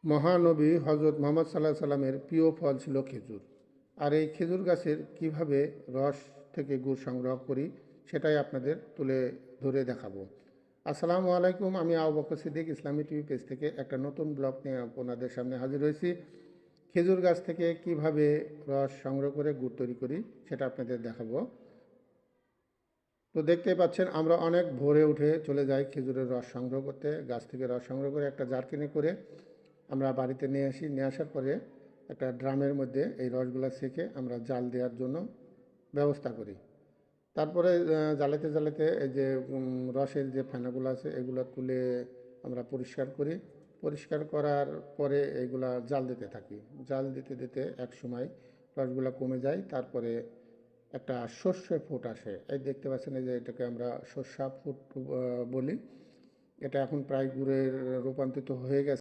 মহানবী হজরত মোহাম্মদ সাল্লাহ সাল্লামের প্রিয় ফল ছিল খেজুর। আর এই খেজুর গাছের কিভাবে রস থেকে গুড় সংগ্রহ করি সেটাই আপনাদের তুলে ধরে দেখাবো। আসসালামু আলাইকুম, আমি আবু বকর সিদ্দিক ইসলামী টিভি পেজ থেকে একটা নতুন ব্লগ নিয়ে আপনাদের সামনে হাজির হয়েছি। খেজুর গাছ থেকে কিভাবে রস সংগ্রহ করে গুড় তৈরি করি সেটা আপনাদের দেখাবো। তো দেখতেই পাচ্ছেন, আমরা অনেক ভোরে উঠে চলে যাই খেজুরের রস সংগ্রহ করতে। গাছ থেকে রস সংগ্রহ করে একটা জারকিনে করে আমরা বাড়িতে নিয়ে আসি। নিয়ে আসার পরে একটা ড্রামের মধ্যে এই রসগুলো সেঁকে আমরা জাল দেওয়ার জন্য ব্যবস্থা করি। তারপরে জ্বালাতে জ্বালাতে এই যে রসের যে ফেনাগুলো আছে এগুলো তুলে আমরা পরিষ্কার করি। পরিষ্কার করার পরে এইগুলা জাল দিতে থাকি। জাল দিতে দিতে এক সময় রসগুলো কমে যায়। তারপরে একটা সর্ষে ফুট আসে, এই দেখতে পাচ্ছেন, এই যে এটাকে আমরা সর্ষা ফুট বলি। এটা এখন প্রায় গুড়ের রূপান্তরিত হয়ে গেছে।